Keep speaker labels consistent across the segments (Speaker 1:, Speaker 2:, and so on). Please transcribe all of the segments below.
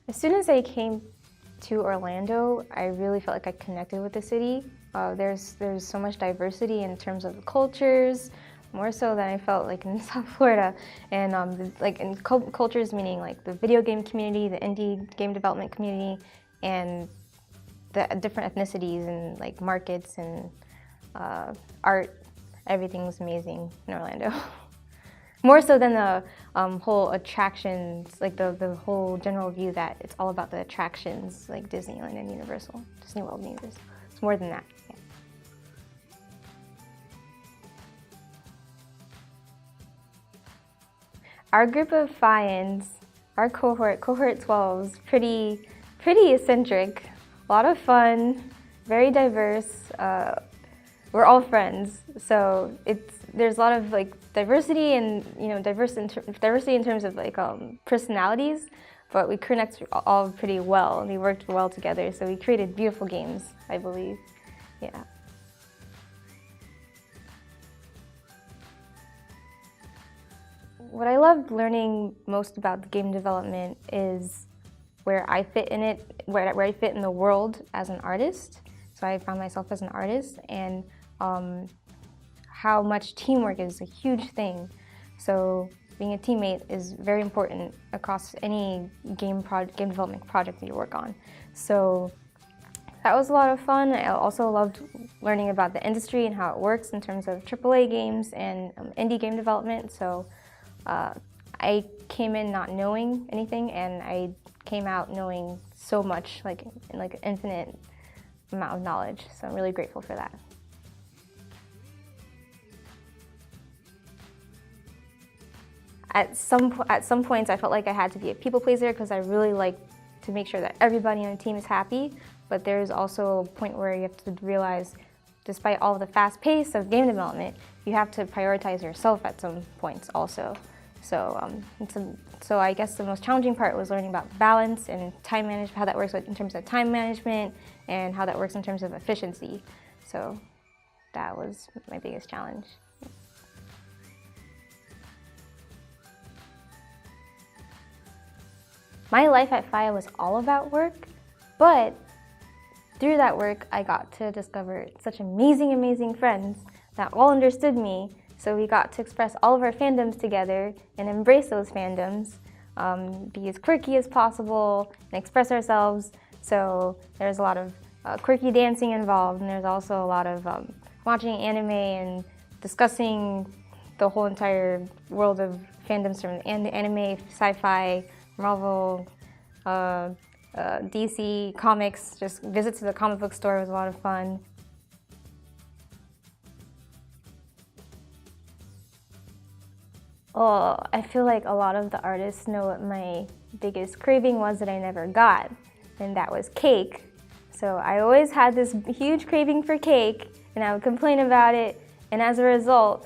Speaker 1: As soon as I came to Orlando, I really felt like I connected with the city. There's so much diversity in terms of cultures, more so than I felt like in South Florida. And like in cultures, meaning like the video game community, the indie game development community, and the different ethnicities and like markets and art. Everything's amazing in Orlando. More so than the whole attractions, like the whole general view that it's all about the attractions, like Disneyland and Universal, Disney World and Universal. It's more than that. Yeah. Our group of FIEAs, our cohort 12s, pretty eccentric, a lot of fun, very diverse. We're all friends, so there's a lot of like diversity and diversity in terms of like personalities, but we connect all pretty well and we worked well together. So we created beautiful games, I believe. Yeah. What I loved learning most about the game development is where I fit in it, where I fit in the world as an artist. So I found myself as an artist, and how much teamwork is a huge thing. So being a teammate is very important across any game development project that you work on. So that was a lot of fun. I also loved learning about the industry and how it works in terms of AAA games and indie game development. So I came in not knowing anything, and I came out knowing so much, like an infinite amount of knowledge. So I'm really grateful for that. At some points, I felt like I had to be a people pleaser because I really like to make sure that everybody on the team is happy. But there's also a point where you have to realize, despite all of the fast pace of game development, you have to prioritize yourself at some points also. So I guess the most challenging part was learning about balance and time management, how that works in terms of time management, and how that works in terms of efficiency. So that was my biggest challenge. My life at FIEA was all about work, but through that work, I got to discover such amazing friends that all understood me. So we got to express all of our fandoms together and embrace those fandoms, be as quirky as possible, and express ourselves. So there's a lot of quirky dancing involved, and there's also a lot of watching anime and discussing the whole entire world of fandoms from anime, sci-fi, Marvel, DC, comics. Just visits to the comic book store was a lot of fun. Well, I feel like a lot of the artists know what my biggest craving was that I never got, and that was cake. So I always had this huge craving for cake, and I would complain about it, and as a result,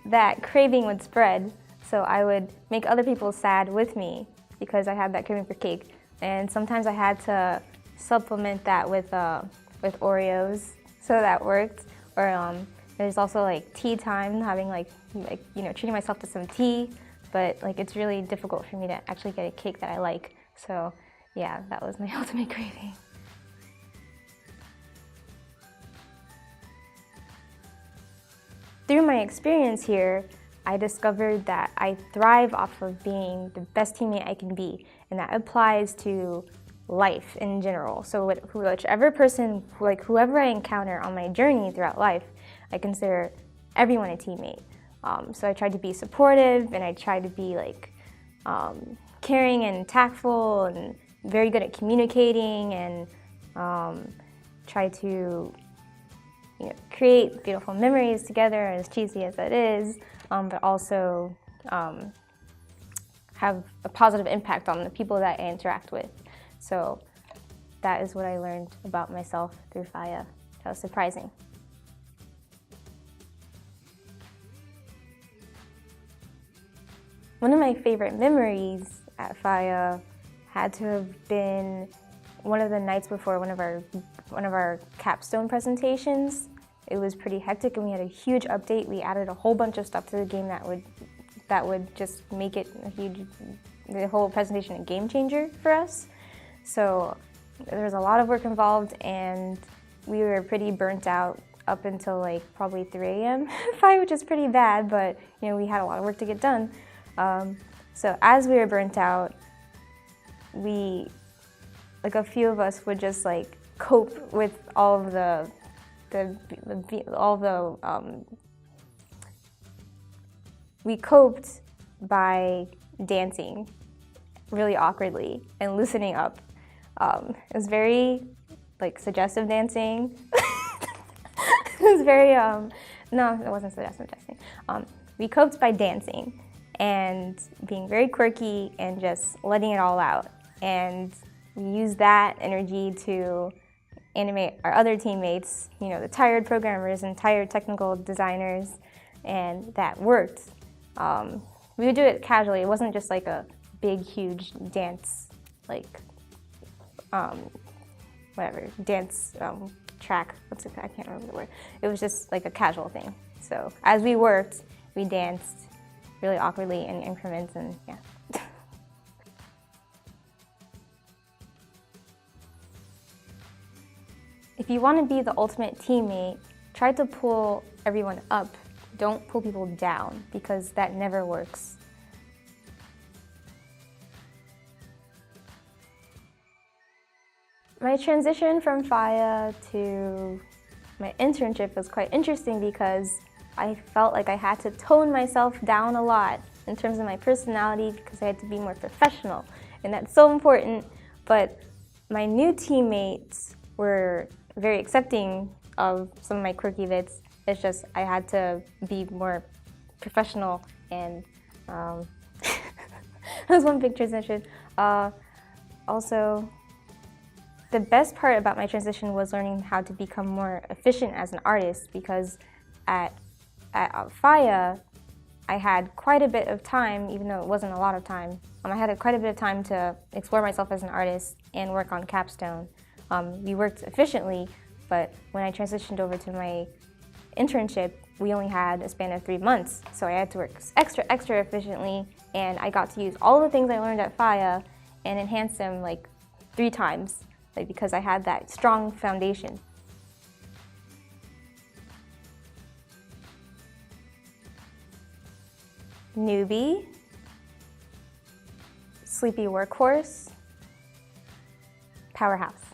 Speaker 1: that craving would spread. So I would make other people sad with me because I had that craving for cake. And sometimes I had to supplement that with Oreos, so that worked. Or there's also like tea time, having treating myself to some tea, but like it's really difficult for me to actually get a cake that I like. So yeah, that was my ultimate craving. Through my experience here, I discovered that I thrive off of being the best teammate I can be, and that applies to life in general. So whichever person, like whoever I encounter on my journey throughout life, I consider everyone a teammate. So I tried to be supportive, and I tried to be like caring and tactful and very good at communicating, and try to create beautiful memories together, as cheesy as that is, but also have a positive impact on the people that I interact with. So that is what I learned about myself through FIEA. That was surprising. One of my favorite memories at FIEA had to have been one of the nights before one of our capstone presentations. It was pretty hectic, and we had a huge update. We added a whole bunch of stuff to the game that would just make it the whole presentation a game changer for us. So there was a lot of work involved, and we were pretty burnt out up until like probably 3 a.m. FIEA, which is pretty bad, but you know, we had a lot of work to get done. So as we were burnt out, a few of us would just like cope with all of we coped by dancing really awkwardly and loosening up. It was very like suggestive dancing. It was very, no, it wasn't suggestive dancing. We coped by dancing and being very quirky and just letting it all out. And we used that energy to animate our other teammates, you know, the tired programmers and tired technical designers, and that worked. We would do it casually. It wasn't just like a big, huge dance, like, dance track. I can't remember the word. It was just like a casual thing. So as we worked, we danced really awkwardly in increments, and yeah. If you want to be the ultimate teammate, try to pull everyone up. Don't pull people down, because that never works. My transition from FIEA to my internship was quite interesting because I felt like I had to tone myself down a lot in terms of my personality, because I had to be more professional, and that's so important. But my new teammates were very accepting of some of my quirky bits. It's just I had to be more professional, and that was one big transition. Also, the best part about my transition was learning how to become more efficient as an artist, because at FIEA, I had quite a bit of time, even though it wasn't a lot of time. I had quite a bit of time to explore myself as an artist and work on capstone. We worked efficiently, but when I transitioned over to my internship, we only had a span of 3 months, so I had to work extra efficiently, and I got to use all the things I learned at FIEA and enhance them like 3 times, like, because I had that strong foundation. Newbie, sleepy workhorse, powerhouse.